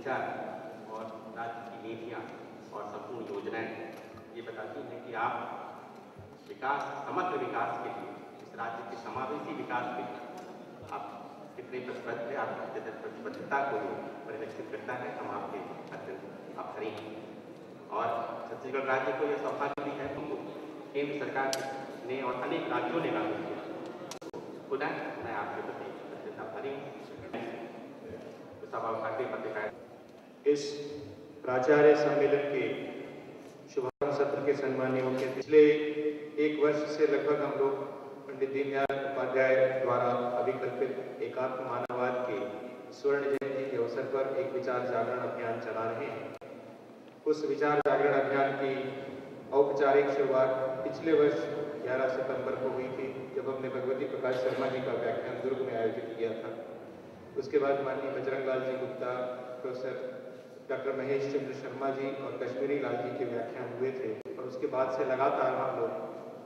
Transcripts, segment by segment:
विचार और राज्य की नीतियाँ और संपूर्ण योजनाएं ये बताती हैं कि आप विकास, समग्र विकास के लिए, इस राज्य के समावेशी विकास के लिए आप कितने प्रतिबद्ध हैं। आपकी प्रतिबद्धता को परिलक्षित करता है। हम आपके अत्यंत आभारी हैं और छत्तीसगढ़ राज्य को यह सौभाग्य भी है कि केंद्र सरकार ने और अनेक राज्यों ने लागू किया। पुनः मैं आपके प्रति अत्यंत आभारी हूँ। इस प्राचार्य सम्मेलन के शुभारंभ सत्र के सम्माननीय मुख्य पिछले एक वर्ष से लगभग हम लोग पंडित दीनदयाल उपाध्याय द्वारा अभिकल्पित एकात्म मानववाद के स्वर्ण जयंती के अवसर पर एक विचार जागरण अभियान चला रहे हैं। उस विचार जागरण अभियान की औपचारिक शुरुआत पिछले वर्ष 11 सितंबर को हुई थी, जब हमने भगवती प्रकाश शर्मा जी का व्याख्यान दुर्ग में आयोजित किया था। उसके बाद माननीय बजरंग लाल जी गुप्ता, प्रोफेसर डॉक्टर महेश चंद्र शर्मा जी और कश्मीरी लाल जी के व्याख्यान हुए थे और उसके बाद से लगातार हम लोग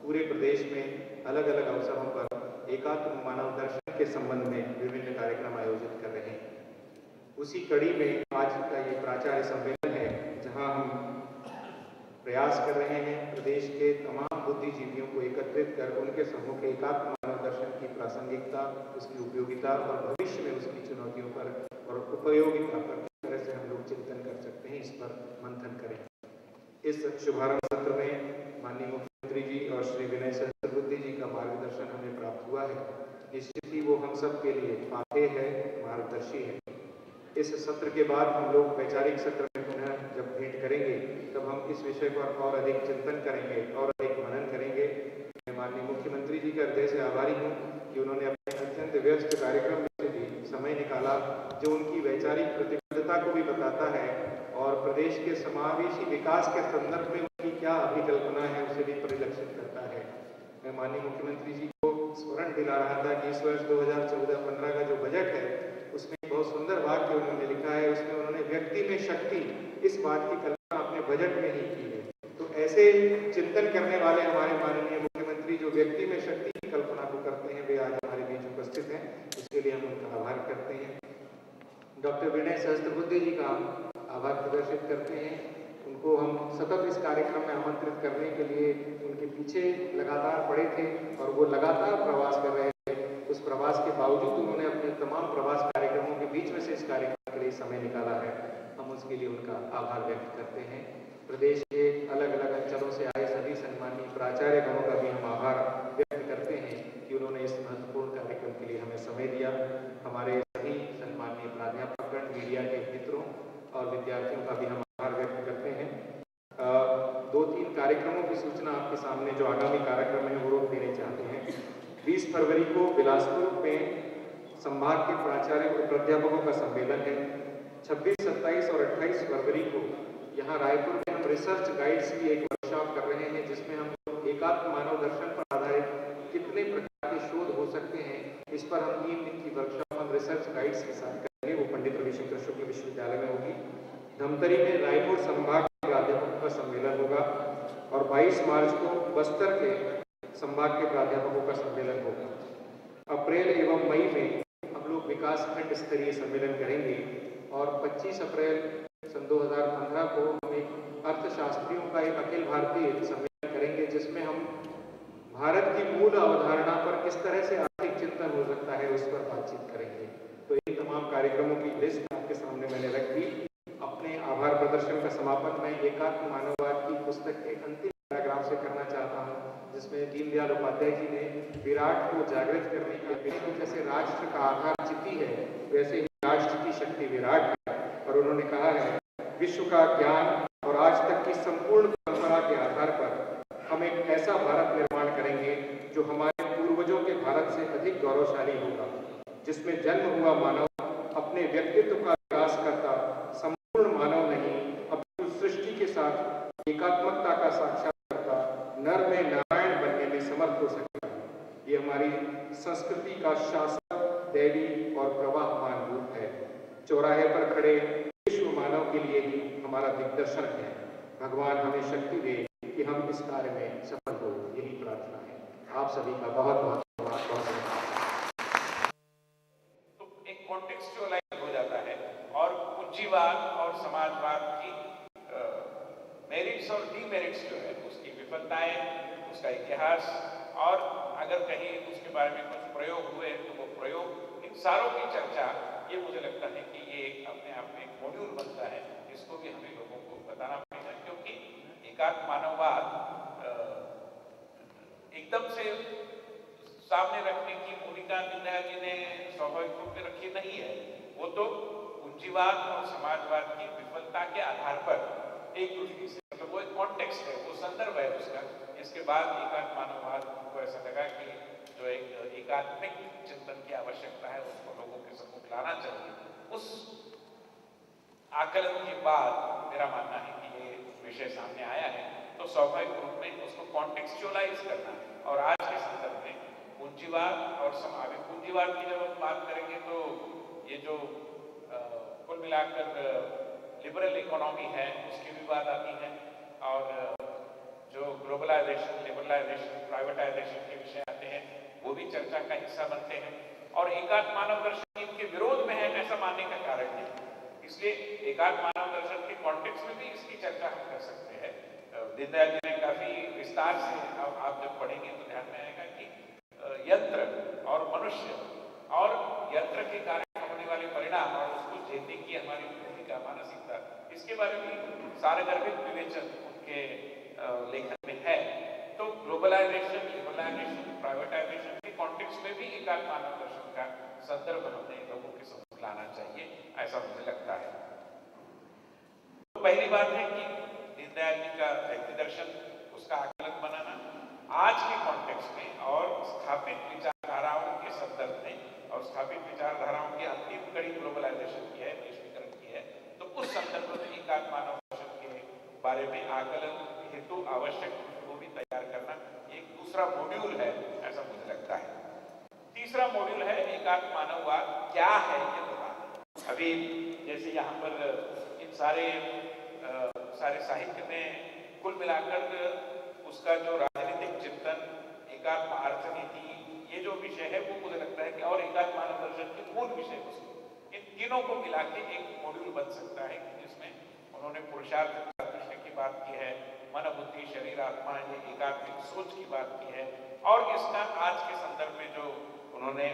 पूरे प्रदेश में अलग अलग अवसरों पर एकात्म मानव दर्शन के संबंध में विभिन्न कार्यक्रम आयोजित कर रहे हैं। उसी कड़ी में आज का ये प्राचार्य सम्मेलन है, जहां हम प्रयास कर रहे हैं प्रदेश के तमाम बुद्धिजीवियों को एकत्रित कर उनके सम्मुख एकात्म मानव दर्शन की प्रासंगिकता, उसकी उपयोगिता और भविष्य में उसकी चुनौतियों पर और उपयोगिता पर किस तरह से हम लोग चिंतन कर सकते हैं, इस पर मंथन करें। इस शुभारंभ सत्र में माननीय मुख्यमंत्री जी और श्री विनय सहस्त्रबुद्धे जी का मार्गदर्शन हमें प्राप्त हुआ है। निश्चित ही वो हम सब के लिए पाथे है, मार्गदर्शी है। इस सत्र के बाद हम लोग वैचारिक सत्र में पुनः जब भेंट करेंगे तब हम इस विषय पर और अधिक चिंतन करेंगे और अधिक मनन करेंगे। मैं माननीय मुख्यमंत्री जी के हृदय से आभारी हूँ कि उन्होंने अपने अत्यंत व्यस्त कार्यक्रम में से भी समय निकाला, जो उनकी वैचारिक प्रतिबद्धता को भी बताता है और प्रदेश के समावेशी विकास के संदर्भ में उनकी क्या अभिकल्पना है उसे भी परिलक्षित करता है। मैं माननीय मुख्यमंत्री जी को स्मरण दिला रहा था कि इस वर्ष 2014-15 का जो बजट है उसमें बहुत सुंदर वाक्य उन्होंने लिखा है। उसमें उन्होंने व्यक्ति में शक्ति, इस बात की कल्पना अपने बजट में ही की है। तो ऐसे चिंतन करने वाले हमारे माननीय मुख्यमंत्री जो व्यक्ति में शक्ति की कल्पना को करते हैं, वे आज हमारे बीच उपस्थित हैं। इसके लिए हम उनका आभार करते हैं। डॉक्टर विनय सहस्त्रबुद्धे जी का आभार प्रदर्शित करते हैं। उनको हम सतत इस कार्यक्रम में आमंत्रित करने के लिए उनके पीछे लगातार पड़े थे और वो लगातार प्रवास कर रहे थे। उस प्रवास के बावजूद उन्होंने अपने तमाम प्रवास कार्यक्रमों के बीच में से इस कार्यक्रम के लिए समय निकाला है। हम उसके लिए उनका आभार व्यक्त करते हैं। प्रदेश के अलग अलग अंचलों से आए सभी सम्मानीय प्राचार्यगणों का भी हम आभार व्यक्त करते हैं कि उन्होंने इस महत्वपूर्ण कार्यक्रम के लिए हमें समय दिया। हमारे सभी सम्मानीय प्राध्यापकगण, मीडिया के मित्रों और विद्यार्थियों का भी हम आभार व्यक्त करते हैं। 2-3 कार्यक्रमों की सूचना आपके सामने जो आगामी कार्यक्रम है वो देने चाहते हैं। 20 फरवरी को बिलासपुर में संभाग के प्राचार्य और प्राध्यापकों का सम्मेलन है। 26, 27 और 28 फरवरी को यहाँ रायपुर में हम रिसर्च गाइड्स की एक वर्कशॉप कर रहे हैं, जिसमें हम एकात्म मानव दर्शन पर आधारित कितने प्रकार के शोध हो सकते हैं, इस पर हम 3 दिन की वर्कशॉप हम रिसर्च गाइड्स के साथ करेंगे। वो पंडित रविशंकर शुक्ल विश्वविद्यालय में होगी। धमतरी में रायपुर संभाग के प्राध्यापकों का सम्मेलन होगा और 22 मार्च को बस्तर के संभाग के प्राध्यापकों का सम्मेलन होगा। अप्रैल एवं मई में हम लोग विकास खंड स्तरीय सम्मेलन करेंगे और 25 अप्रैल सन 2015 को हम एक अर्थशास्त्रियों का एक अखिल भारतीय सम्मेलन करेंगे, जिसमें हम भारत की मूल अवधारणा पर किस तरह से आर्थिक चिंतन हो सकता है उस पर बातचीत करेंगे। तो ये तमाम कार्यक्रमों की लिस्ट आपके सामने मैंने रख दी। अपने आभार प्रदर्शन का समापन मैं एकात्म मानववाद की पुस्तक के अंतिम पैराग्राफ से करना चाहता हूँ, जिसमें दीनदयाल उपाध्याय जी ने विराट को जागृत करने के जैसे राष्ट्र का आधार चिति है, वैसे ही राष्ट्र की शक्ति विराट है। और उन्होंने कहा है, विश्व का ज्ञान और आज तक की संपूर्ण परंपरा के आधार पर हम एक ऐसा भारत निर्माण करेंगे जो हमारे पूर्वजों के भारत से अधिक गौरवशाली होगा, जिसमें जन्म हुआ मानव अपने व्यक्तित्व का विकास करता संपूर्ण मानव नहीं, अपनी सृष्टि के साथ एकात्मकता का साक्षात करता नर में नारायण बनने में समर्थ हो सकेगा। ये हमारी संस्कृति का शासक, दैवी और प्रवाहमान रूप है। चौराहे पर खड़े विश्व मानव के लिए ही हमारा दिग्दर्शन है। भगवान हमें शक्ति दे कि हम इस कार्य में सफल हो, यही प्रार्थना है। आप सभी का बहुत बहुत धन्यवाद। तो एक कॉन्टेक्सचुअलाइज हो जाता है और पूंजीवाद और समाजवाद की मेरिट्स और डीमेरिट्स जो है, उसकी विफलताएं, उसका इतिहास, और अगर कहीं उसके बारे में कुछ प्रयोग हुए तो वो प्रयोग, इन सारों की चर्चा, ये मुझे लगता है कि ये अपने आप में एक मॉड्यूल बनता है, इसको भी हमें लोगों को बताना पड़ेगा। क्योंकि एकात्म मानववाद एकदम से सामने रखने की भूमिका दीनदयाल जी ने स्वाभाविक रूप से रखी नहीं है। वो तो पूंजीवाद और समाजवाद की विफलता के आधार पर एक दूसरे से, मतलब वो एक कॉन्टेक्स्ट है, वो संदर्भ है उसका। इसके बाद एकात्म मानववाद को ऐसा लगा कि जो एक एकात्मिक चिंतन की आवश्यकता है उसको लोगों के सम्मुख लाना चाहिए। उस आकलन के बाद मेरा मानना है कि ये विषय सामने आया है, तो स्वाभाविक रूप में उसको कॉन्टेक्सचुअलाइज करना, और आज के संदर्भ में पूंजीवाद और समावेश, पूंजीवाद की जब हम बात करेंगे तो ये जो कुल मिलाकर लिबरल इकोनॉमी है उसकी भी बात आती है, और जो ग्लोबलाइजेशन, लिबरलाइजेशन, प्राइवेटाइजेशन के विषय आते हैं, वो भी चर्चा का हिस्सा बनते हैं। और एकात्म मानव दर्शन इनके विरोध में है ऐसा मानने का कारण नहीं, इसलिए एकात्म मानव दर्शन के कॉन्टेक्स्ट में भी इसकी चर्चा हम कर सकते हैं। दीनदयाल जी ने काफी विस्तार से, आप जब पढ़ेंगे तो ध्यान में आएगा कि यंत्र और मनुष्य और यंत्र के कारण होने वाले परिणाम और उसको झेलने की हमारी भूमिका, मानसिकता, इसके बारे में सारगर्भित विवेचन उनके लेखन में है। तो ग्लोबलाइजेशन, लिबरलाइजेशन, प्राइवेटाइजेशन के कॉन्टेक्स्ट में भी एकात्म मानव दर्शन का संदर्भ हमें लोगों के सम्मुख लाना चाहिए, ऐसा मुझे लगता है। तो पहली बात है कि दीनदयाल जी का व्यक्ति दर्शन, उसका आकलन बनाना आज के कॉन्टेक्स्ट में और स्थापित विचारधाराओं के संदर्भ में, और स्थापित विचारधाराओं की अंतिम कड़ी ग्लोबलाइजेशन की है, वैश्वीकरण की है, तो उस संदर्भ में एकात्म मानव दर्शन के बारे में आकलन हेतु आवश्यक को भी तैयार करना एक दूसरा मॉड्यूल है, ऐसा मुझे लगता है। तीसरा मॉड्यूल है एकात्म मानववाद क्या है ये बताना। अभी जैसे यहाँ पर इन सारे साहित्य में कुल मिलाकर उसका जो राजनीतिक चिंतन, एकात्म अर्थनीति, ये जो विषय है वो मुझे लगता है कि, और एकात्म मानव दर्शन के मूल विषय वस्तु, इन तीनों को मिला के एक मॉड्यूल बन सकता है, जिसमें उन्होंने पुरुषार्थ दृष्टि की बात की है, मन बुद्धि शरीर आत्मा, ये एकात्मिक सोच की बात की है, और इसका आज के संदर्भ में जो उन्होंने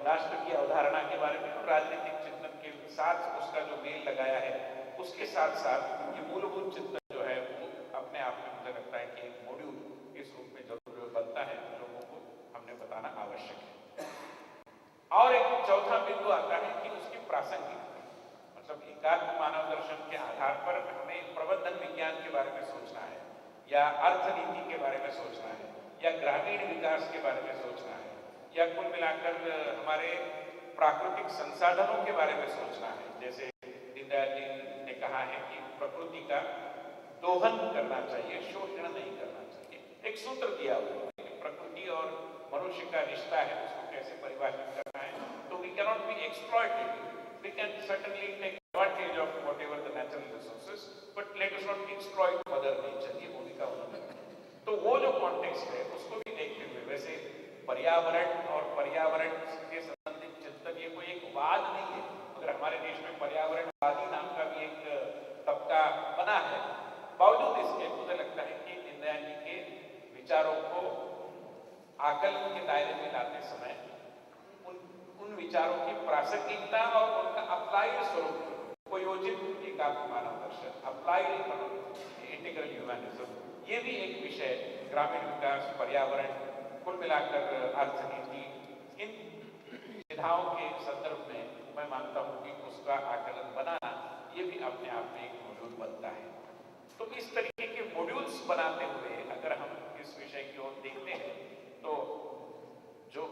राष्ट्र की अवधारणा के बारे में और राजनीतिक चिंतन के साथ उसका जो मेल लगाया है, उसके साथ साथ ये मूलभूत चिंतन जो है वो अपने आप में मुझे लगता है कि एक मॉड्यूल इस रूप में जरूर बनता है, लोगों को हमने बताना आवश्यक है। और एक चौथा बिंदु आता है कि उसकी प्रासंगिकता, मतलब एकात्म मानव दर्शन के आधार पर हमें प्रबंधन विज्ञान के बारे में सोचना है, या अर्थनीति के बारे में सोचना है, या ग्रामीण विकास के बारे में सोचना है, या कुल मिलाकर हमारे प्राकृतिक संसाधनों के बारे में सोचना है। जैसे दीनदयाल जी ने कहा है कि प्रकृति का दोहन करना चाहिए, शोषण नहीं करना चाहिए। एक सूत्र दिया हुआ है कि प्रकृति और मनुष्य का रिश्ता है, उसको कैसे परिभाषित करना है। तो we can not be exploited, we can certainly take advantage of whatever the natural resources, but let us not exploit mother nature, ये भूमिका उन्होंने। तो वो जो कॉन्टेक्स्ट है उसको भी देखते हुए, वैसे पर्यावरण और पर्यावरण के संबंधित चिंतन ये कोई एक वाद नहीं है, मगर हमारे देश में पर्यावरणवादी नाम का भी एक तबका बना है। बावजूद इसके मुझे लगता है कि दीनदयाल जी के विचारों को आकलन के दायरे में लाते समय उन विचारों की प्रासंगिकता और उनका अप्लाइड स्वरूप, उपयोजित एकात्म मानव दर्शन, अप्लाइड इंटीग्रल ह्यूमनिज्म, ये भी एक विषय, ग्रामीण विकास, पर्यावरण, कुल मिलाकर अर्थनीति, इन विधाओं के संदर्भ में मैं मानता हूं कि उसका आकलन बनाना ये भी अपने आप में एक मॉड्यूल बनता है। तो इस तरीके के मॉड्यूल्स बनाते हुए अगर हम इस विषय की ओर देखते हैं तो जो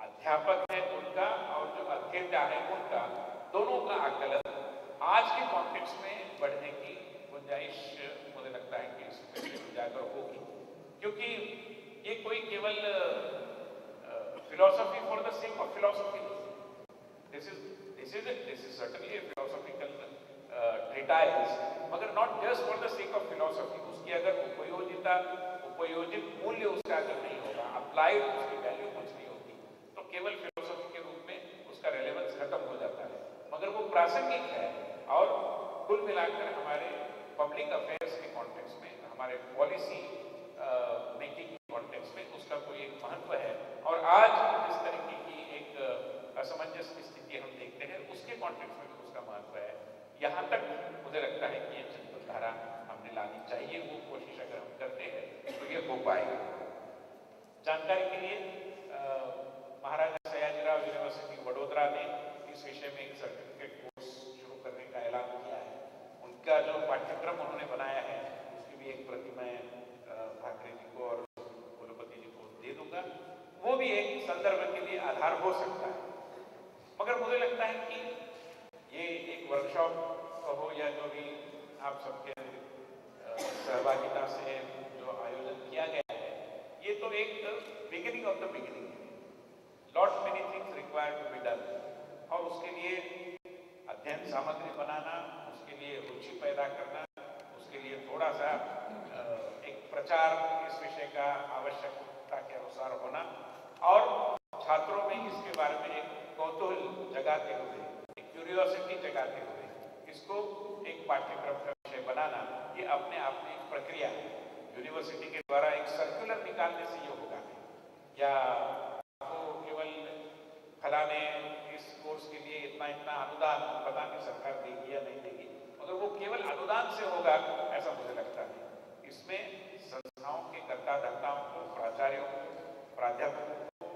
अध्यापक है उनका और जो अध्येता है उनका, दोनों का आकलन आज के कॉन्टेक्स्ट में बढ़ने की गुंजाइश मुझे लगता है कि इसमें उजागर होगी, क्योंकि ये कोई केवल philosophy for the sake of philosophy, this is certainly a philosophical treatise, मगर not just for the sake of philosophy. उसकी अगर उपयोजित मूल्य उसका अगर नहीं होगा, अप्लाइड उसकी वैल्यू कुछ नहीं होगी, तो केवल फिलोसफी के रूप में उसका रेलेवेंस खत्म हो जाता है। मगर वो प्रासंगिक है और कुल मिलाकर हमारे पब्लिक अफेयर्स के कॉन्टेक्स्ट में, हमारे पॉलिसी मेकिंग के कॉन्टेक्स्ट में उसका कोई एक महत्व है। और आज जिस तरीके की एक असमंजस की स्थिति हम देखते हैं उसके कॉन्टेक्स्ट में भी उसका महत्व है। यहाँ तक मुझे लगता है कि ये जनपद धारा हमने लानी चाहिए, वो कोशिश अगर हम करते हैं तो ये हो पाएगा। जानकारी के लिए महाराजा सयाजीराव यूनिवर्सिटी वडोदरा ने इस विषय में एक सर्टिफिकेट कोर्स शुरू करने का ऐलान किया है। उनका जो पाठ्यक्रम उन्होंने बनाया है उसकी भी एक प्रति मैं ठाकरे जी को और कुलपति जी को दे दूंगा। वो भी एक संदर्भ के लिए आधार हो सकता है। मगर मुझे लगता है कि ये एक वर्कशॉप हो या जो भी आप सबके सहभागिता से जो आयोजन किया गया है, ये तो एक बिगिनिंग ऑफ द बिगिनिंग है। Lot many things required to be done, और उसके लिए अध्ययन सामग्री बनाना, उसके लिए रुचि पैदा करना, उसके लिए थोड़ा सा एक प्रचार इस विषय का आवश्यकता के अनुसार होना, और छात्रों में इसके बारे में एक कौतूहल जगाते हुए, एक क्यूरियोसिटी जगाते हुए इसको एक पाठ्यक्रम का विषय बनाना, ये अपने आप में एक प्रक्रिया है। यूनिवर्सिटी के द्वारा एक सर्कुलर निकालने से ये होगा या आपको केवल फलाने इस कोर्स के लिए इतना इतना अनुदान पता नहीं सरकार देगी या नहीं देगी, मगर वो केवल अनुदान से होगा ऐसा मुझे लगता है। इसमें संस्थाओं के कर्ता धर्ताओं को, प्राचार्यों को, प्राध्यापकों को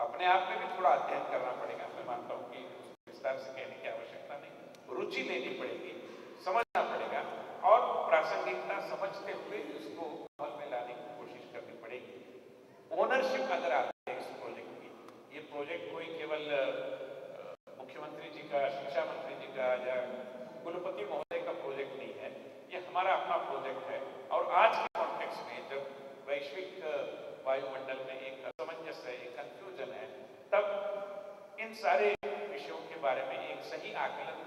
अपने आप में भी थोड़ा अध्ययन करना पड़ेगा। मैं मानता हूँ कि विस्तार से कहने की आवश्यकता नहीं, रुचि लेनी पड़ेगी, समझना पड़ेगा, और प्रासंगिकता समझते हुए इसको अमल में लाने की कोशिश करनी पड़ेगी। ओनरशिप अगर आती है इस प्रोजेक्ट की, ये प्रोजेक्ट कोई केवल मुख्यमंत्री जी का, शिक्षा मंत्री जी का या कुलपति महोदय का प्रोजेक्ट नहीं है, ये हमारा अपना प्रोजेक्ट है। और आज के कॉन्टेक्स्ट में जब वैश्विक वायुमंडल में एक असमंजस है, एक कंफ्यूजन है, तब इन सारे विषयों के बारे में एक सही आकलन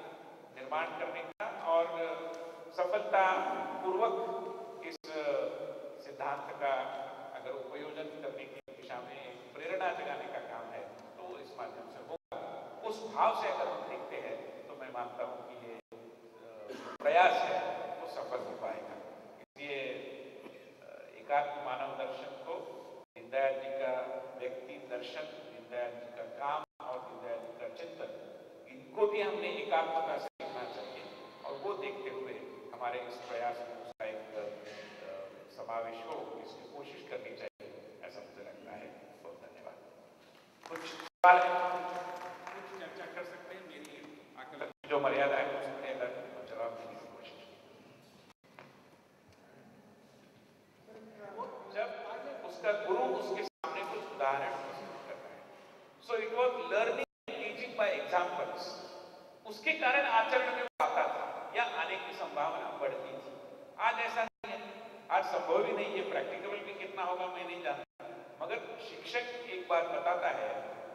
निर्माण करने का और सफलता पूर्वक इस सिद्धांत का अगर उपयोजन करने की दिशा में प्रेरणा जगाने का काम है तो इस माध्यम से होगा। उस भाव से अगर हम देखते हैं तो मैं मानता हूँ कि ये प्रयास है वो सफल हो पाएगा। इसलिए एकात्म मानव दर्शन को, दीनदयाल जी का व्यक्ति दर्शन, दीनदयाल जी का काम और दीनदयाल जी का चिंतन, इनको भी हमने एकात्मता से देखना चाहिए, और वो देखते हुए हमारे इस प्रयास में उसका एक समावेश हो, इसकी कोशिश करनी चाहिए, ऐसा मुझे लगता है। बहुत धन्यवाद। कुछ सवाल है, कुछ चर्चा कर सकते हैं। मेरी आकलन की जो मर्यादा है उसमें अगर जवाब देने की कोशिश। जब उसका गुरु उसके सामने कुछ उदाहरण प्रस्तुत कर रहा है, so it was learning teaching bye examples, उसके कारण आचरण में आता था या आने की संभावना बढ़ती थी। आज ऐसा नहीं है, आज संभव ही नहीं है, प्रैक्टिकल भी कितना होगा मैं नहीं जानता, मगर शिक्षक एक बात बताता है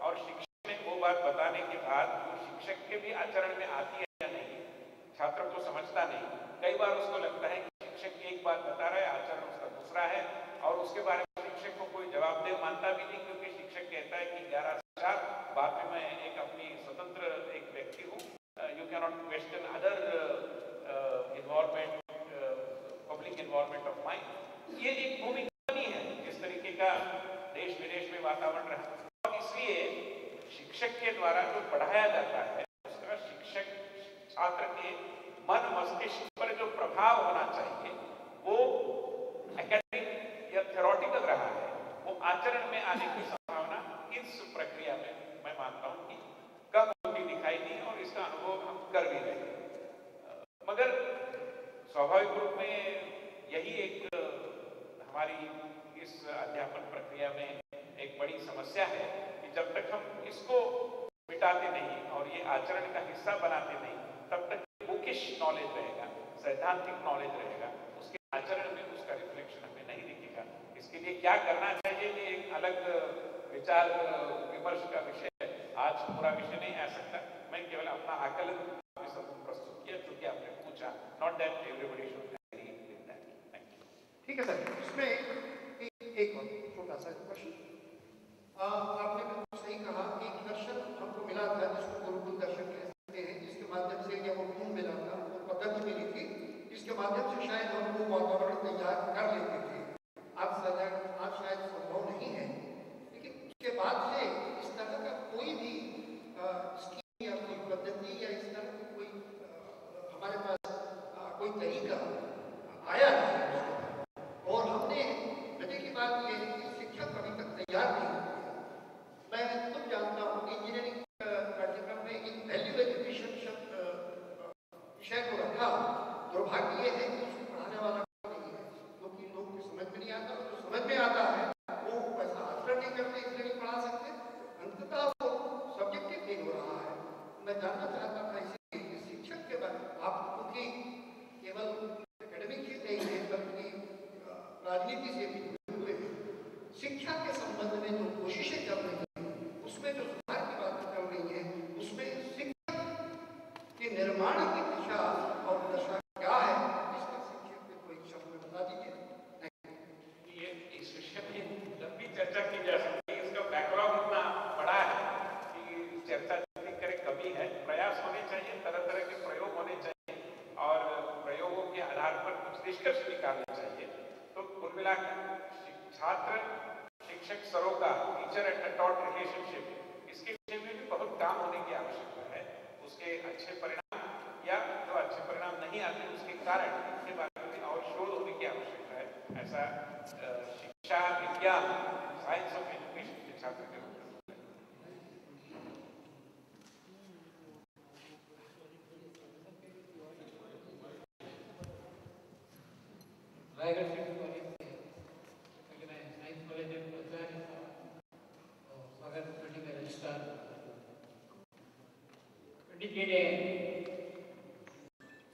और शिक्षक में वो बात बताने के बाद वो शिक्षक के भी आचरण में आती है या नहीं, छात्र को समझता नहीं। कई बार उसको लगता है कि शिक्षक एक बात बता रहा है, आचरण उसका दूसरा है, और उसके बारे में शिक्षक को कोई जवाबदेह मानता भी नहीं, क्योंकि शिक्षक कहता है कि 11 से 4 बाद में मैं एक अपनी स्वतंत्र एक व्यक्ति हूँ, you can not question other involvement, public involvement of mind. ये एक भूमिका नहीं है जिस तरीके का देश विदेश में वातावरण रहा, और इसलिए शिक्षक के द्वारा जो पढ़ाया जाता है उसका शिक्षक छात्र के मन मस्तिष्क पर जो प्रभाव होना चाहिए वो एकेडमिक या थ्योरेटिकल रहा है, वो आचरण में आने की संभावना इस प्रक्रिया में मैं मानता हूं कि कम होती दिखाई दी, और इसका अनुभव हम कर भी रहे हैं। मगर स्वाभाविक रूप में यही एक हमारी इस अध्यापन प्रक्रिया में एक बड़ी समस्या है कि जब तक हम इसको मिटाते नहीं और ये आचरण का हिस्सा बनाते नहीं, तब तक बुकिश नॉलेज रहेगा, सैद्धांतिक नॉलेज रहेगा, उसके आचरण में उसका रिफ्लेक्शन हमें नहीं दिखेगा। इसके लिए क्या करना चाहिए ये एक अलग विचार विमर्श का विषय है, आज पूरा विषय नहीं आ सकता। मैं केवल अपना आकलन प्रस्तुत किया क्योंकि आपने पूछा, not that everybody should agree with that. Thank you. ठीक है सर, इसमें एक छोटा सा क्वेश्चन। आपने बिल्कुल सही कहा कि एक दर्शन हमको मिला था जिसको गुरुकुल दर्शन कह सकते हैं, जिसके माध्यम से जब वो मिला था जानना चाहता था इसी कि शिक्षक के बारे में आप, क्योंकि केवल एकेडमिक ही नहीं है बल्कि राजनीति से भी जुड़े हुए हैं, शिक्षा के संबंध में जो कोशिशें चल रही हैं उसमें जो सुधार की बातें चल रही हैं उसमें शिक्षक के निर्माण की दिशा और दशा क्या है, इसका शिक्षक में कोई शब्द में बता दीजिए। ये इस विषय में लंबी चर्चा की जा सकती है। इसका बैकग्राउंड इतना बड़ा है कि चर्चा जितनी करे कमी है। प्रयास होने चाहिए, तरह तरह के प्रयोग होने चाहिए और प्रयोगों के आधार पर कुछ निष्कर्ष निकालने चाहिए। तो कुल मिलाकर छात्र शिक्षक सरोकार, टीचर एंड अडॉप्ट रिलेशनशिप, इसके विषय में भी बहुत काम होने की आवश्यकता है। उसके अच्छे परिणाम या जो अच्छे परिणाम नहीं आते उसके कारण के बारे में और शोध होने की आवश्यकता है। ऐसा शिक्षा विज्ञान साइंस ऑफ एजुकेशन के छात्र के रूप में रायगढ़ सिटी कॉलेज से क्योंकि मैं साइंस कॉलेज में प्राचार्य था और स्वागत कमेटी में रजिस्ट्रार। पंडित जी ने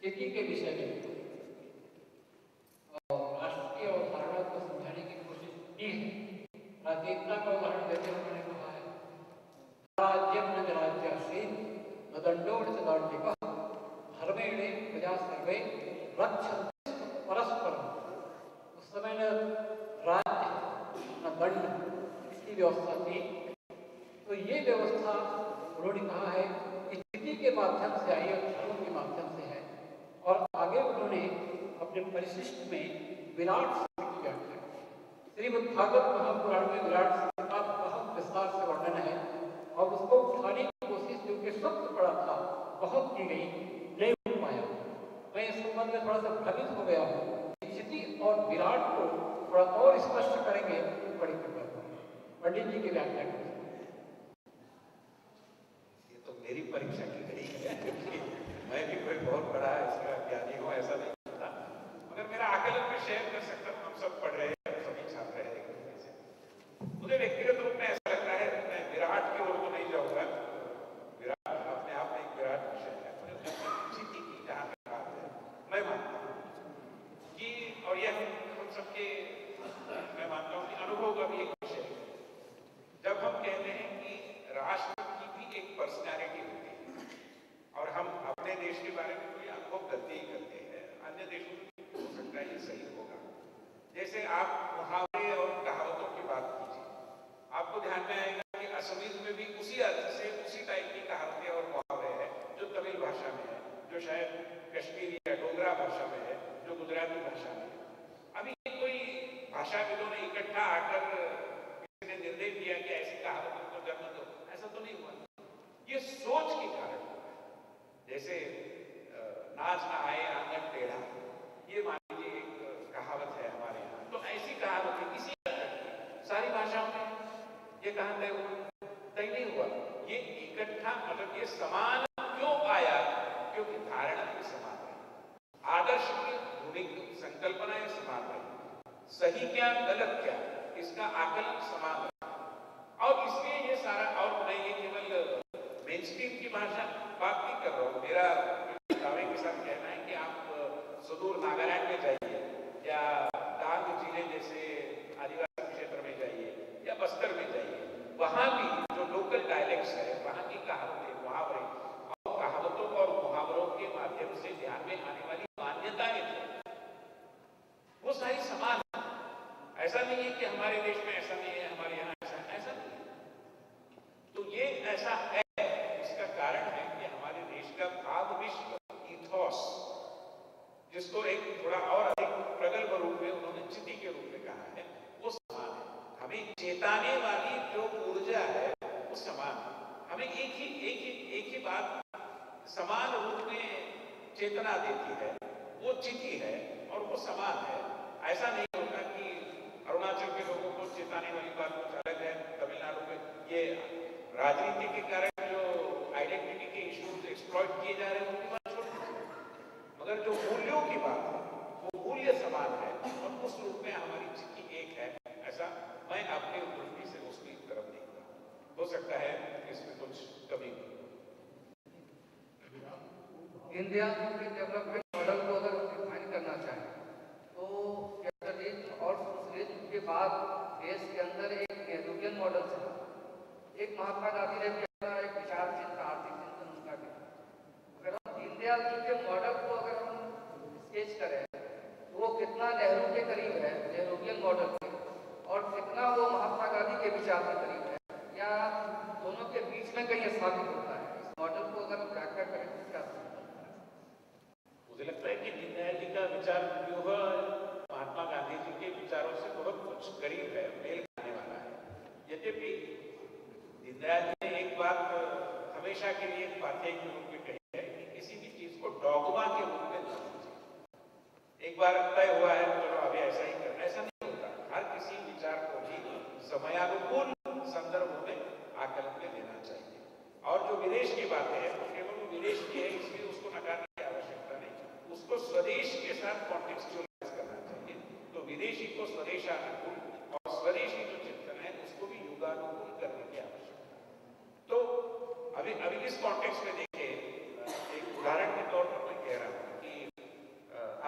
खेती के विषय में और राष्ट्रीय अवधारणा को समझाने की कोशिश की है। राजनीतिता का उदाहरण देते हुए उन्होंने कहा है, राज्यम न राज्यासीन न दंडोड़ च दांडिकः धर्मेणे प्रजा सर्वे रक्षन्ते परस्परम। उस समय न राज्य न दंड, इसकी व्यवस्था थी। तो ये व्यवस्था उन्होंने कहा है कि नीति के माध्यम से आई और धर्म के माध्यम से है। और आगे उन्होंने अपने परिशिष्ट में विराट सिंह की व्याख्या की। श्रीमद् भागवत महापुराण में विराट सिंह का बहुत विस्तार से वर्णन है और उसको उठाने की कोशिश जो कि शब्द पड़ा था बहुत की गई, नहीं उठ पाया। मैं इस संबंध में थोड़ा सा भ्रमित हो गया हूँ। स्थिति और विराट को थोड़ा और स्पष्ट करेंगे तो बड़ी कृपा होगी। पंडित जी की व्याख्या करें। ये तो मेरी परीक्षा की गई है मैं भी कोई बहुत बड़ा इसका ज्ञानी हूँ ऐसा नहीं होता, मगर मेरा आकलन में शेयर कर सकता हूँ। हम सब पढ़ रहे हैं, सभी छात्र हैं एक दूसरे से। मुझे व्यक्तिगत रूप में ऐसा लगता है, मैं विराट की ओर तो नहीं जाऊंगा, विराट अपने आप में एक विराट विषय है। स्थिति की जहाँ तक बात है, मैं मानता हूँ कि, और यह हम सबके मैं मानता हूँ कि अनुभव का भी एक विषय है। जब हम कहते हैं कि राष्ट्र की भी एक पर्सनैलिटी होती है और हम अपने देश के बारे में कोई अनुभव करते ही करते हैं, अन्य देशों में हो सकता है ये सही होगा। जैसे आप मुहावरे और कहावतों की बात कीजिए, आपको ध्यान में आएगा कि असमीज में भी उसी अर्थ से उसी टाइप की कहावतें और मुहावरे हैं जो तमिल भाषा में है, जो शायद कश्मीरी या डोगरा भाषा में है, जो गुजराती भाषा में है। अभी कोई भाषाविदों ने इकट्ठा आकर किसी ने निर्णय किया कि ऐसी कहावतों को जन्म दो, ऐसा तो नहीं हुआ। ये सोच के कारण हुआ है। जैसे नाच ना आए आंगन टेढ़ा, ये मान लीजिए एक कहावत है हमारे यहाँ। तो ऐसी कहावतें इसी सारी भाषाओं में ये कहाँ तय हुआ? तय नहीं हुआ। ये इकट्ठा मतलब ये समान क्यों आया? क्योंकि धारणा भी समान है, आदर्श की भूमिक संकल्पना समान है, सही क्या गलत क्या इसका आकलन समान है। और इसलिए ये सारा, और मैं ये केवल मेनस्ट्रीम की भाषा बात नहीं कर रहा हूँ। मेरा दावे के साथ कहना है कि आप सुदूर नागालैंड में जाइए या डांग जिले जैसे आदिवासी क्षेत्र में जाइए या बस्तर में जाइए, वहाँ भी जो लोकल डायलेक्ट्स है, वहाँ की कहावतें, मुहावरे और कहावतों और मुहावरों के माध्यम से ध्यान में आने वाली मान्यताएं वो सारी समान है। ऐसा नहीं है कि हमारे देश में ऐसा नहीं है, हमारे यहाँ ऐसा नहीं है। तो ये ऐसा है, इसका कारण है कि हमारे देश का भाव विश्व इथोस, जिसको एक थोड़ा और अधिक प्रगल्भ रूप में उन्होंने चिति के रूप में कहा है, वो समान है। हमें चेताने वाली जो ऊर्जा है वो समान है। हमें एक ही बात समान रूप में चेतना देती है, वो चिति है और वो समान है। ऐसा नहीं होगा कि अरुणाचल के लोगों को चेताने वाली बात कुछ अलग है, तमिलनाडु में ये राजनीति के कारण जो आइडेंटिटी के इश्यूज एक्सप्लॉइट किए जा रहे हैं उनकी बात छोड़ दीजिए, मगर जो मूल्यों की बात है वो मूल्य समान है और उस रूप में हमारी चिट्ठी एक है। ऐसा मैं अपनी दृष्टि से उसकी तरफ देखता हूँ। हो सकता है इसमें कुछ कमी। दीनदयाल के डेवलपमेंट मॉडल को अगर डिफाइन करना चाहें तो कैपिटलिज्म और सोशलिज्म के बाद देश के अंदर एक नेहरूवियन मॉडल था। एक महात्मा गांधी ने भी अपना एक विचार चिंतन आर्थिक चिंतन उनका भी। अगर हम दीनदयाल जी के मॉडल को अगर हम स्केच करें तो वो कितना नेहरू के करीब है, नेहरूवियन मॉडल के, और कितना वो महात्मा गांधी के विचार के करीब है, या दोनों के बीच में कहीं स्थापित होता है। इस मॉडल को अगर हम व्याख्या करें तो क्या मुझे लगता है कि दीनदयाल जी का विचार व्यूह महात्मा गांधी जी के विचारों से बहुत कुछ करीब है, मेल खाने वाला है। यद्यपि दीनदयाल जी ने एक बात हमेशा के लिए एक पाथेय के रूप में कही है कि किसी भी चीज को डॉगमा के रूप में न समझें। एक बार तय हुआ है तो चलो अभी ऐसा ही करना, ऐसा नहीं होता। हर किसी विचार को भी समयानुकूल संदर्भ में आकलन में लेना चाहिए। और जो विदेश की बातें हैं तो केवल वो विदेश की है इसलिए उसको नकारने की आवश्यकता नहीं, उसको स्वदेश के साथ कॉन्टेक्सचुअलाइज करना चाहिए। तो विदेशी को स्वदेशानुकूल और स्वदेशी जो चिंतन है उसको भी युगानुकूल करने की आवश्यकता है। तो अभी इस कॉन्टेक्स्ट में देखिए, एक उदाहरण के तौर पर मैं कह रहा हूँ कि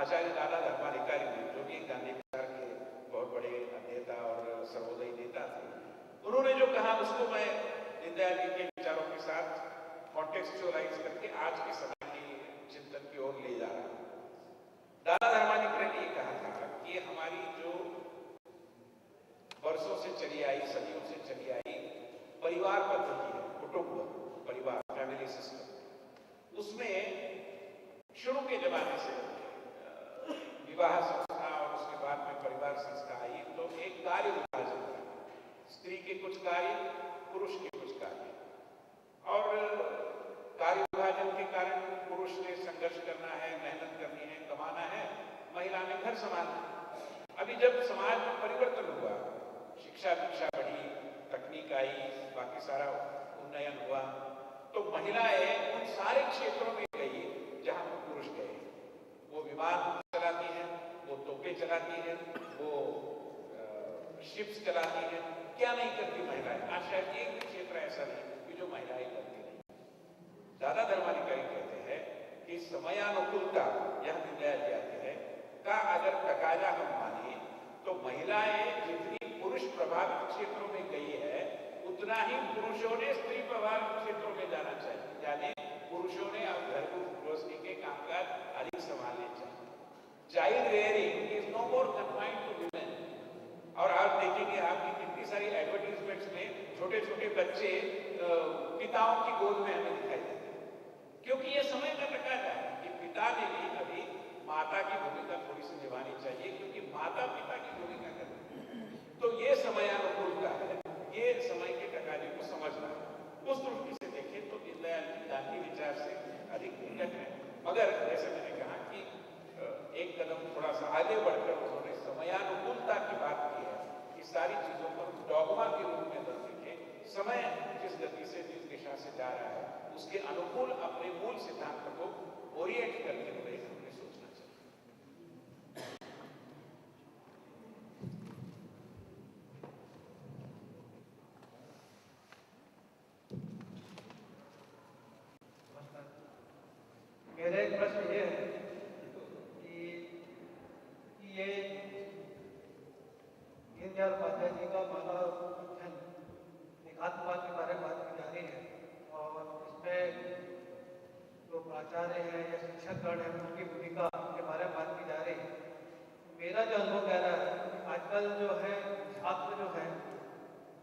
आचार्य दादा धर्माधिकारी जी, जो भी गांधी विचार के बहुत बड़े नेता और सर्वोदयी नेता थे, उन्होंने जो कहा उसको मैं दीनदयाल जी के विचारों के साथ कॉन्टेक्सचुअलाइज करके आज के समय की चिंतन की ओर ले जा रहा हूं। दादा धर्माधिकारी ने कहा था कि हमारी जो वर्षों से चली आई, सदियों से चली आई परिवार पद्धति है, कुटुंब परिवार, फैमिली सिस्टम, उसमें शुरू के जमाने से विवाह संस्था और उसके बाद में परिवार संस्था आई तो एक कार्य विभाजन था। स्त्री के कुछ कार्य, पुरुष के कुछ कार्य, और कार्य विभाजन के कारण पुरुष ने संघर्ष करना है, मेहनत करनी है, कमाना है, महिला ने घर संभालना है। अभी जब समाज में परिवर्तन हुआ, शिक्षा दीक्षा बढ़ी, तकनीक आई, बाकी सारा उन्नयन हुआ, तो महिलाएं उन सारे क्षेत्रों में गई जहां पुरुष गए। वो विमान चलाती हैं, वो तोपें चलाती हैं, वो शिप्स चलाती हैं, क्या नहीं करती महिलाएं? आज शायद एक भी क्षेत्र ऐसा नहीं कि जो महिलाएं करती नहीं। दादा धर्माधिकारी कहते हैं कि समयानुकूलता, यह दीनदयाल जी आते हैं, का अगर तकाजा हम माने तो महिलाएं जितनी पुरुष प्रभावित क्षेत्रों में गई है उतना ही पुरुषों ने स्त्री प्रभावित क्षेत्रों में जाना चाहिए। यानी पुरुषों ने अब घर को गृहस्थी के कामकाज अधिक संभालने चाहिए। Child rearing is no more confined to women. और आप देखेंगे आपकी कितनी सारी एडवर्टीजमेंट्स में छोटे छोटे बच्चे पिताओं की गोद में हमें दिखाई देते हैं, क्योंकि ये समय का तकाजा है कि पिता ने भी अभी माता की भूमिका थोड़ी सी निभानी चाहिए, क्योंकि माता पिता की भूमिका करती है। तो ये समयानुकूलता है, ये समय के तकाजे को समझना है। उस दृष्टि से देखें तो दीनदयाल जी गांधी विचार से अधिक निकट है। मगर जैसे मैंने कहा कि एक कदम थोड़ा सा आगे बढ़कर उन्होंने समयानुकूलता की बात की है कि सारी चीजों को डॉगमा के रूप में न देखें, समय जिस गति से जिस दिशा से जा रहा है उसके अनुकूल अपने मूल सिद्धांत को ओरिएंट करते हुए हमें सोचना चाहिए। मेरा एक प्रश्न ये है कि ये दीनदयाल उपाध्याय जी का मानव अध्ययन एकात्मवाद के बारे में बात की जा रही है, और इसमें जो प्राचार्य हैं या शिक्षकगण हैं उनकी भूमिका के बारे में बात की जा रही है। मेरा जो अनुभव कह रहा है कि आजकल जो है छात्र जो है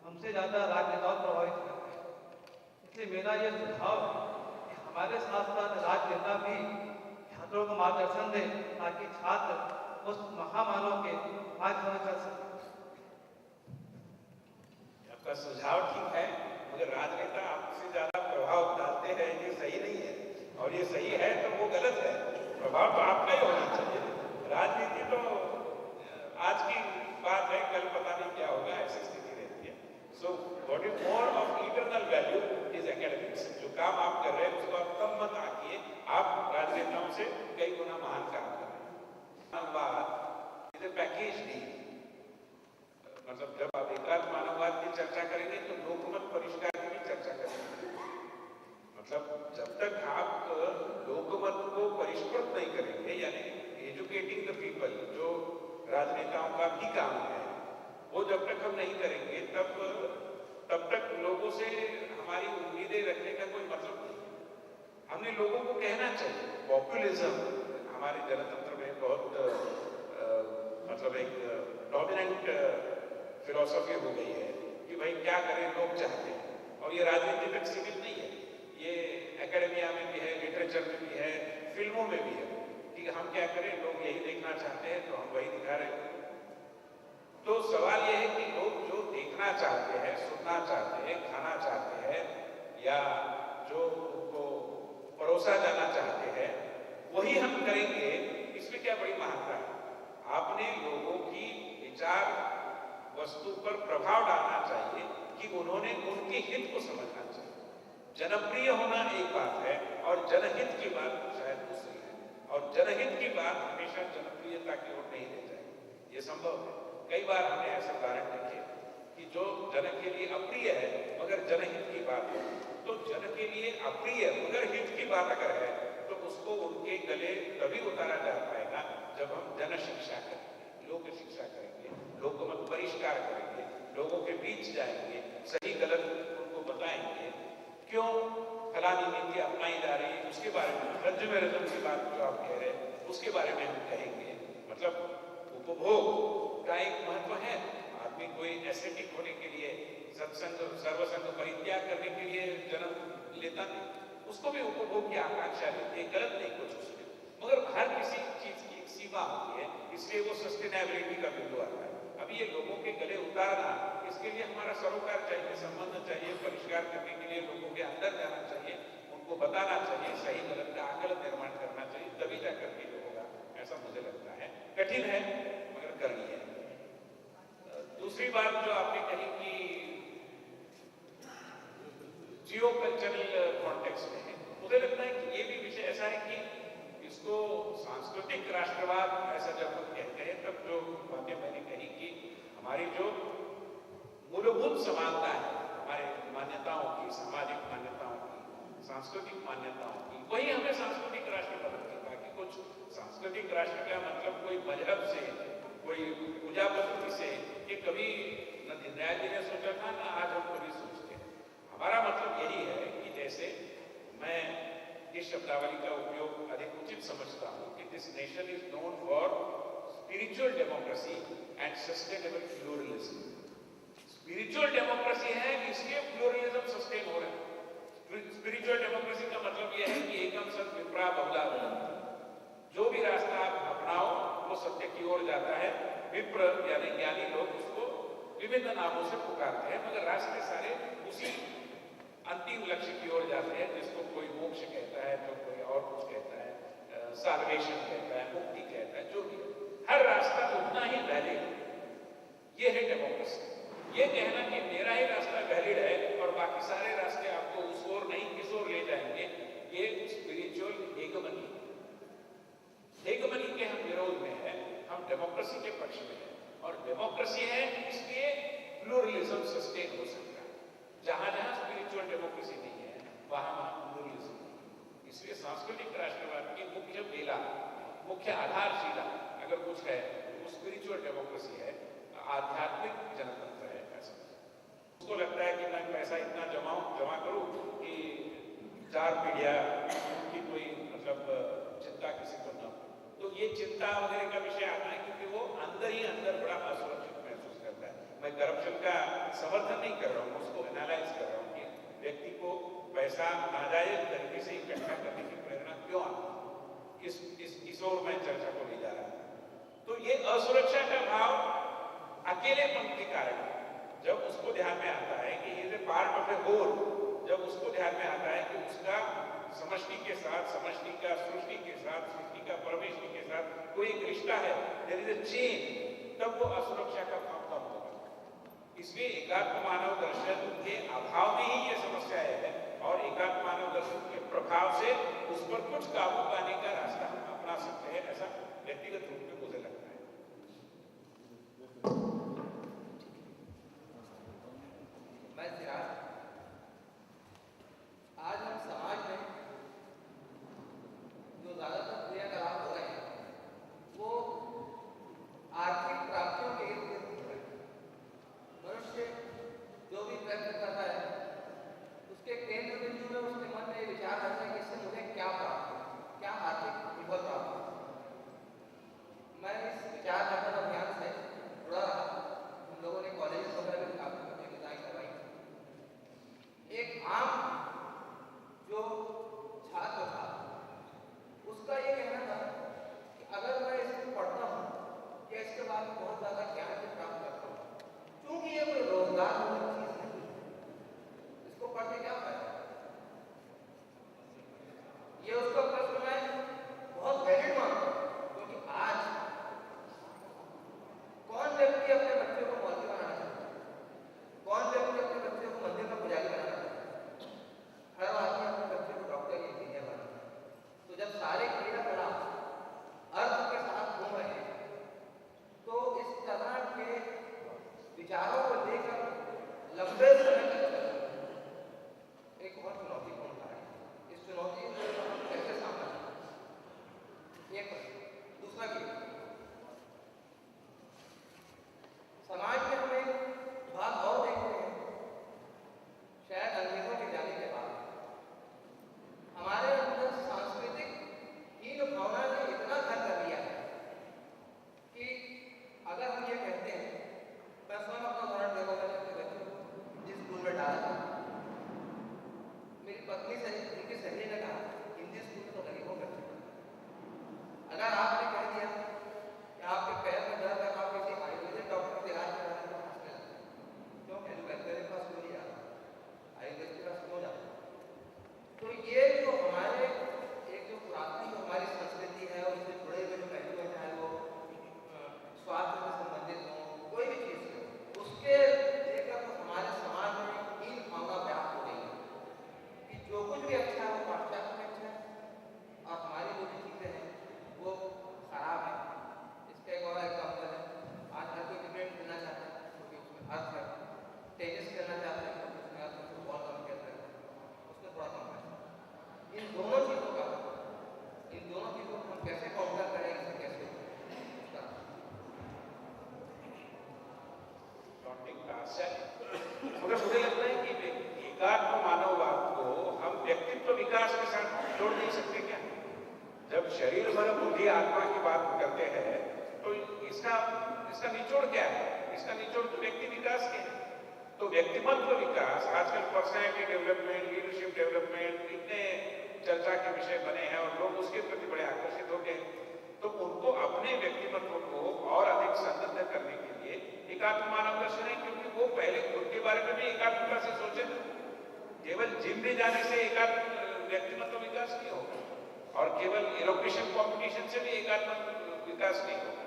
हमसे ज़्यादा राजनेताओं प्रभावित करते हैं। इसलिए मेरा ये सुझाव है कि हमारे साथ साथ राजनेता भी छात्रों को मार्गदर्शन दें ताकि छात्र उस महामानव के मार्ग चल सके। आपका सुझाव ठीक है, मगर राजनेता आपसे ज्यादा प्रभाव डालते हैं ये सही नहीं है, और ये सही है तो वो गलत है। प्रभाव तो आपका ही होना चाहिए। राजनीति तो आज की बात है, कल पता नहीं क्या होगा, ऐसी स्थिति रहती है। So what is more of eternal value is academics. जो काम आप कर रहे हैं उसको आप कम मत आंकिए, आप राजनेताओं से कई गुना महान काम कर रहे हैं। मानववाद इज ए पैकेज डील। मतलब जब आप एकात्म मानववाद की चर्चा करेंगे तो लोकमत परिष्कार की भी चर्चा करेंगे। मतलब जब तक आप लोकमत को परिष्कृत नहीं करेंगे, यानी एजुकेटिंग द पीपल, जो राजनेताओं का भी काम है, वो जब तक हम नहीं करेंगे तब तक लोगों से हमारी उम्मीदें रखने का कोई मतलब नहीं। हमने लोगों को कहना चाहिए। पॉपुलिज्म हमारे जनतंत्र में बहुत मतलब एक डोमिनेंट फिलॉसफी हो गई है कि भाई क्या करें, लोग चाहते हैं। और ये राजनीति तक सीमित नहीं है, ये एकेडमिया में भी है, लिटरेचर में भी है, फिल्मों में भी है कि हम क्या करें, लोग यही देखना चाहते हैं तो हम वही दिखा रहे हैं। तो सवाल यह है कि लोग जो देखना चाहते हैं, सुनना चाहते हैं, खाना चाहते हैं, या जो उनको परोसा जाना चाहते हैं, वही हम करेंगे। इसमें क्या बड़ी महत्ता है? आपने लोगों की विचार वस्तु पर प्रभाव डालना चाहिए कि उन्होंने उनके हित को समझना चाहिए। जनप्रिय होना एक बात है और जनहित की बात शायद दूसरी है, और जनहित की बात हमेशा जनप्रियता की ओर नहीं ले जाएगी। ये संभव है। कई बार हमने ऐसे उदाहरण देखे कि जो जन के लिए अप्रिय है मगर जनहित की बात है, तो जन के लिए अप्रिय मगर हित की बात अगर है तो उसको उनके गले तभी उतारा जा पाएगा जब हम जन शिक्षा करेंगे, लोक शिक्षा करेंगे, लोकमत परिष्कार करेंगे, लोगों के बीच जाएंगे, सही गलत उनको बताएंगे, क्यों फलानी नीति अपनाई जा रही है उसके बारे में, कंज्यूमरिज्म की बात जो आप कह रहे हैं उसके बारे में हम कहेंगे। मतलब उपभोग का एक महत्व है। आदमी कोई एस्थेटिक होने के लिए सत्संग सर्वसंग परित्याग करने के लिए जन्म लेता नहीं, उसको भी उपभोग की आकांक्षा रहती है, गलत नहीं कुछ उसमें, मगर हर किसी चीज की एक सीमा होती है, इसलिए वो सस्टेनेबिलिटी का बिंदु आता है। अभी ये लोगों के गले उतारना, इसके लिए हमारा सरोकार चाहिए, संबंध चाहिए, परिष्कार करने के लिए लोगों के अंदर जाना चाहिए, उनको बताना चाहिए, सही गलत का आकलन निर्माण करना चाहिए, तभी जाकर के जो होगा, ऐसा मुझे लगता है। कठिन है मगर करनी है। दूसरी बात जो आपने कही कि जियो कल्चरल कॉन्टेक्स्ट में, मुझे लगता है कि ये भी विषय ऐसा है कि इसको सांस्कृतिक राष्ट्रवाद ऐसा जब हम कहते हैं तब जो बातें मैंने कही कि हमारी जो मूलभूत समानता है हमारे मान्यताओं की, सामाजिक मान्यताओं की, सांस्कृतिक मान्यताओं की, वही हमें सांस्कृतिक राष्ट्र बनाती है। बाकी कुछ सांस्कृतिक राष्ट्र का मतलब कोई मजहब से, कोई पूजा पद्धति से, ये कभी न दीनदयाल जी ने सोचा था ना आज हम कभी सोचते हैं। हमारा मतलब यही है कि जैसे मैं इस शब्दावली का उपयोग अधिक उचित समझता हूँ कि this nation is known for spiritual democracy and sustainable pluralism. Spiritual democracy है, इसलिए प्लूरलिज्म सस्टेन हो रहा है। स्पिरिचुअल डेमोक्रेसी का मतलब यह है कि एकम सत विप्रा बहुधा भवन्ति, जो भी रास्ता आप अपनाओ वो सत्य की ओर जाता है। विप्र यानी ज्ञानी लोग उसको विभिन्न नामों से पुकारते हैं, मगर रास्ते सारे उसी अंतिम लक्ष्य की ओर जाते हैं, जिसको कोई मोक्ष कहता है, तो कोई और कुछ कहता है, साल्वेशन कहता है, मुक्ति कहता है, जो भी हर रास्ता उतना ही वैलिड है। ये है डेमोक्रेसी। ये कहना कि मेरा ही रास्ता वैलिड है और बाकी सारे रास्ते आपको उस ओर नहीं किस ओर ले जाएंगे, ये स्पिरिचुअल हेगमनी। हेगमनी के हम विरोध में है, हम डेमोक्रेसी के पक्ष में है, और डेमोक्रेसी है इसलिए प्लूरलिज्म सस्टेन हो सकता है। जहां जहां स्पिरिचुअल डेमोक्रेसी नहीं है वहां वहां प्लूरलिज्म नहीं। इसलिए सांस्कृतिक राष्ट्रवाद की मुख्य बेला, मुख्य आधारशिला अगर कुछ है वो स्पिरिचुअल डेमोक्रेसी है, आध्यात्मिक जनतंत्र है। ऐसा उसको लगता है कि मैं पैसा इतना जमा करूं कि 4 पीढ़ियां की कोई मतलब चिंता किसी को न हो। तो ये चिंता वगैरह का विषय आता है क्योंकि वो अंदर ही अंदर बड़ा असुरक्षित महसूस करता है। मैं करप्शन का समर्थन नहीं कर रहा हूँ, उसको एनालाइज कर रहा हूँ कि व्यक्ति को पैसा नाजायज तरीके से इकट्ठा करने की प्रेरणा क्यों आती है, इस ओर मैं चर्चा को ले जा रहा हूँ। तो ये असुरक्षा का भाव अकेलेपन के कारण है। जब उसको ध्यान में आता है कि ये पार्ट ऑफ ए होल, जब उसको ध्यान में आता है कि उसका समष्टि के साथ, समष्टि का सृष्टि के साथ, सृष्टि का परमेष्टि के साथ कोई एक रिश्ता है, देयर इज अ चेन, तब वो असुरक्षा का भाव कम होगा। इसलिए एकात्म मानव दर्शन के अभाव में ही ये समस्या है, और एकात्म मानव दर्शन के प्रभाव से उस पर कुछ काबू पाने का रास्ता हम अपना सकते हैं, ऐसा व्यक्तिगत रूप में मुझे लगता है। मैं सिराज, आज हम समाज में जो ज्यादातर ये उसका प्रश्न मैं बहुत वैलिड मानता हूँ, क्योंकि आज कौन व्यक्ति अपने बच्चे को मौलवी बनाना चाहता है? कौन व्यक्ति अपने बच्चे को मंदिर का पुजारी बनाना चाहता है? हर आदमी अपने बच्चे को डॉक्टर या इंजीनियर बनाना चाहता है। तो जब सारे क्रियाकलाप अर्थ के साथ घूम रहे हैं, तो इस तरह के विचारों को लेकर लंबे समय तक चलना एक बहुत चुनौतीपूर्ण कार्य है। इस चुनौती को हम कैसे सामना करें? एक प्रश्न। दूसरा भी, समाज में हम एक बात और देखते हैं, शायद अंग्रेजों के जाने के बाद हमारे अंदर सांस्कृतिक हीन भावना ने इतना घर कर लिया है कि अगर हम ये कहते हैं, मैं स्वयं अपना उदाहरण दे रहा हूं, अपने बच्चे को जिस स्कूल में डाला था, मेरी पत्नी से उनकी सहेली ने कहा हिंदी स्कूल तो गरीबों का बच्चे पढ़ते। अगर आपने कह दिया कि आपके पैर में दर्द है, आप किसी आयुर्वेदिक डॉक्टर के इलाज करा रहे हैं, तो हंसने लगते हैं। क्यों? एलोपैथी मेरे पास क्यों नहीं आ रहा, आयुर्वेद के पास क्यों जाता? तो ये जो हमारे एक जो पुरानी जो हमारी संस्कृति है, उससे जुड़े हुए जो पहलू हैं, चाहे वो स्वास्थ्य से संबंधित हो, कोई भी चीज हो, उसके लेकर तो हमारे समाज में हीन भावना व्याप्त हो गई है कि जो कुछ भी अच्छा है वो पाश्चात्य में अच्छा है और हमारी जो भी चीजें हैं वो खराब है। इसका एक और एग्जाम्पल है, आज हर कोई क्रिकेट खेलना चाहता है क्योंकि उसमें अर्थ है, टेनिस खेलना चाहता है क्योंकि उसमें अर्थ है, फुटबॉल कम खेलते हैं उसमें थोड़ा कम है। इन दोनों चीजों को हम कैसे काउंटर करें, इसे कैसे मगर मुझे लगता है कि एकात्म मानववाद को हम व्यक्तित्व विकास के साथ जोड़ नहीं सकते क्या? जब शरीर मन बुद्धि आत्मा की बात करते हैं तो इसका निचोड़ क्या है? इसका निचोड़ तो व्यक्ति विकास के है। तो व्यक्तिमत्व विकास, आजकल पर्सनैलिटी डेवलपमेंट, लीडरशिप डेवलपमेंट इतने चर्चा के विषय बने हैं और लोग उसके प्रति बड़े आकर्षित हो गए। तो उनको अपने व्यक्तिमत्व को और अधिक समृद्ध करने के लिए एकात्म मानव दर्शन है, क्योंकि वो पहले खुद के बारे में भी एकात्मता से सोचे थे। केवल जिम में जाने से एकात्म व्यक्तिमत्व विकास नहीं होगा और केवल एलोकेशन कॉम्पिटिशन से भी एकात्म विकास नहीं होगा।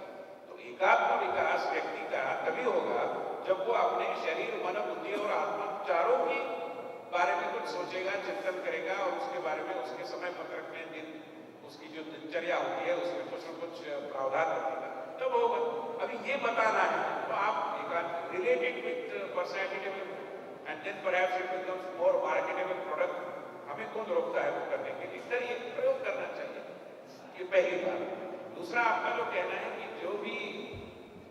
तो एकात्म विकास व्यक्ति का तभी होगा जब वो अपने शरीर, मन, बुद्धि और आत्मा चारों की बारे में कुछ सोचेगा, चिंतन करेगा और उसके बारे में उसके समय पत्रक में उसकी जो दिनचर्या होती है उसमें कुछ न कुछ प्रावधान रखेगा, तब होगा। अभी ये बताना है तो आप related with personality development and then perhaps it becomes more marketable product, हमें कौन रोकता है वो करने के लिए? इधर ये प्रयोग करना चाहिए, ये पहली बात। दूसरा, आपका जो कहना है कि जो भी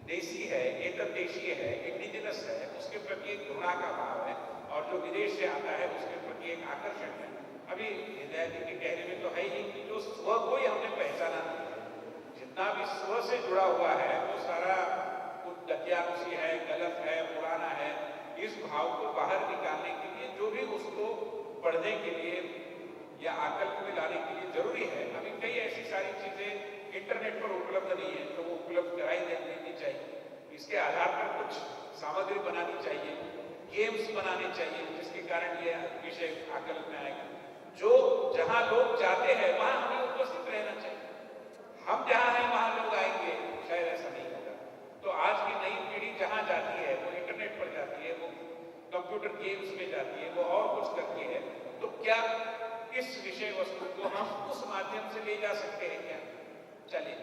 देसी है, एतद देशीय है, इंडिजिनस है, उसके प्रति एक घृणा का भाव है और जो विदेश से आता है उसके प्रति एक आकर्षण है। अभी हृदय जी के कहने में तो है ही कि जो स्व को ही हमने पहचाना नहीं है, जितना भी स्व से जुड़ा हुआ है वो सारा कुछ दकियानुसी है, गलत है, पुराना है। इस भाव को बाहर निकालने के लिए जो भी उसको पढ़ने के लिए या आकलन में लाने के लिए जरूरी है, अभी कई ऐसी सारी चीजें इंटरनेट पर उपलब्ध नहीं है तो वो उपलब्ध कराई देनी चाहिए। इसके आधार पर कुछ सामग्री बनानी चाहिए, गेम्स बनाने चाहिए जिसके कारण ये विषय आकलन में आएगा। जो जहां लोग जाते हैं वहां हमें उपस्थित रहना चाहिए। हम जहां हैं वहां लोग आएंगे, शायद ऐसा नहीं होगा। तो आज की नई पीढ़ी जहां जाती है वो इंटरनेट पर जाती है, वो कंप्यूटर गेम्स में जाती है, वो और कुछ करती है। तो क्या इस विषय वस्तु को हम उस माध्यम से ले जा सकते हैं क्या? चलिए,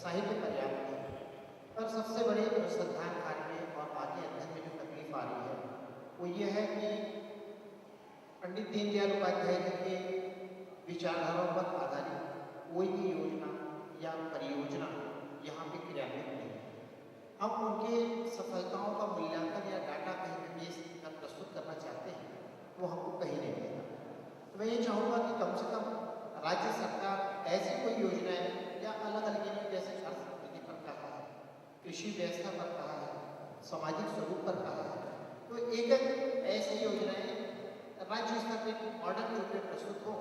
साहित्य पर्याप्त है, पर सबसे बड़ी अनुसंधान कार्य और आगे अध्ययन में जो तकलीफ आ रही है वो ये है कि पंडित दीनदयाल उपाध्याय जी के विचारधाराओं पर आधारित कोई भी योजना या परियोजना यहाँ पे क्रियान्वित नहीं है। हम उनके सफलताओं का मूल्यांकन या डाटा कहीं बेस कर प्रस्तुत करना चाहते हैं वो हमको कहीं नहीं मिलेगा। तो मैं ये चाहूँगा कि कम से कम राज्य सरकार ऐसी कोई योजनाएं या अलग अलग जैसे अर्थनीति पर कहा है, कृषि व्यवस्था पर कहा है, सामाजिक स्वरूप पर कहा है, तो एक ऐसी योजनाएं राज्य स्तर पर मॉडल के रूप में प्रस्तुत हो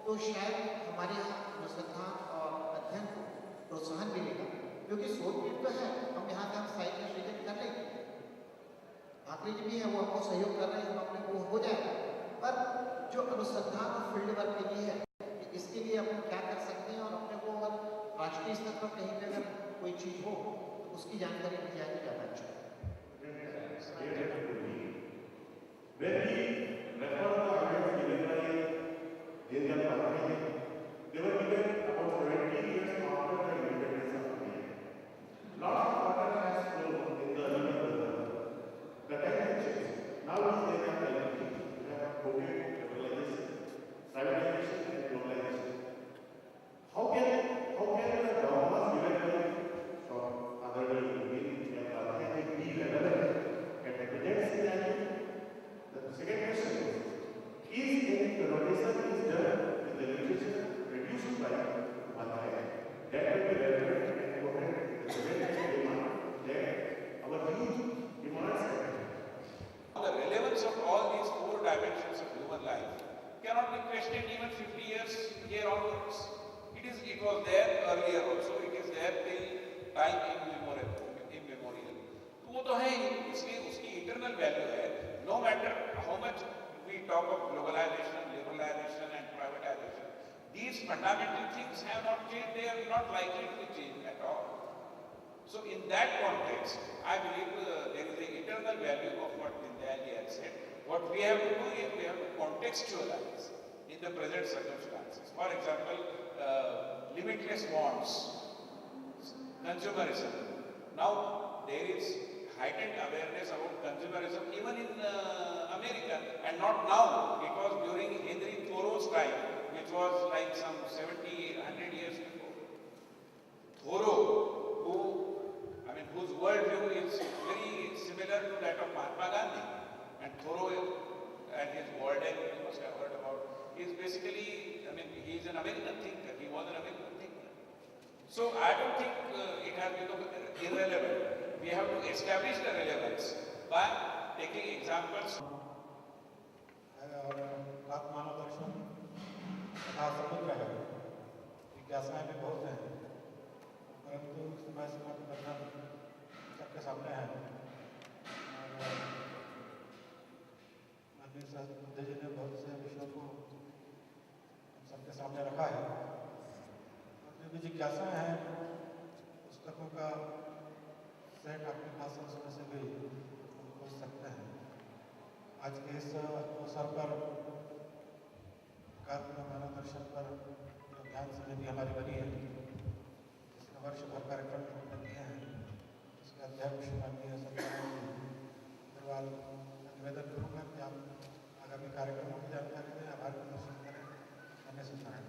तो शायद हमारे यहाँ अनुसंधान और अध्ययन को प्रोत्साहन मिलेगा। क्योंकि शोध पीठ तो है, हम यहाँ का साहित्य सृजन कर लेंगे, भाकरे जी भी है वो हमको सहयोग कर रहे हैं, हम अपने को हो जाएगा, पर अनुसंधान और फील्ड वर्क ये है कि इसके लिए अपन क्या कर सकते हैं और अपने को अगर राष्ट्रीय स्तर पर कहीं पे अगर कोई चीज़ हो तो उसकी जानकारी मिल जाएगी ज़्यादा अच्छा है। When we refer the arguments given by Deen Dayal Upadhyay, they were given about 70 years after the independence of India. Lots of water has flown in the early world. The time has changed. Now we say that we have COVID, liberalization, privatization, and globalization. How can the dogmas given by other Deen Dayal Upadhyay be relevant and represent reality? The second question is any connotation is done with the literature produced by Upadhyay that will be relevant and important with the very demand that our youth demands. The relevance of all these four dimensions of human life cannot be questioned even 50 years here onwards. It was there earlier also. It is there till time immemorial. तो वो तो है ही, इसलिए उसकी eternal value है. No matter how much we talk of globalization, liberalization and privatization, these fundamental things have not changed. They are not likely to change at all. So in that context, I believe there is an eternal value of what Deen Dayal ji had said. What we have to do is we have to contextualize in the present circumstances. For example, limitless wants, consumerism. Now there is heightened awareness about consumerism even in America, and not now. It was during Henry Thoreau's time, which was like some 70, 100 years before. Thoreau, whose worldview is very similar to that of Mahatma Gandhi, and Thoreau and his Walden, you must have heard about, is basically, he is an American thinker. He was an American thinker. So I don't think it has become irrelevant. We have to establish the relevance by taking examples. और मानव दर्शन तथा समुद्र है, जिज्ञासाएं भी बहुत हैं, परंतु समय समय पर दर्शन सबके सामने है। और माननीय बुद्ध जी ने बहुत से विषयों को सबके सामने रखा है। और जो भी जिज्ञासाएं हैं, पुस्तकों का सेट अपने पास सुनने से भी खोज सकते हैं। आज के इस अवसर पर मानव दर्शन पर जो ध्यान समिति हमारी बनी है, जिसने वर्ष भर कार्यक्रम किए हैं, उसके अध्यक्ष माननीय अग्रवाल निवेदन करूँगा कि आप आगामी कार्यक्रमों की जानकारी दें, आभार प्रदर्शन करें। धन्यवाद।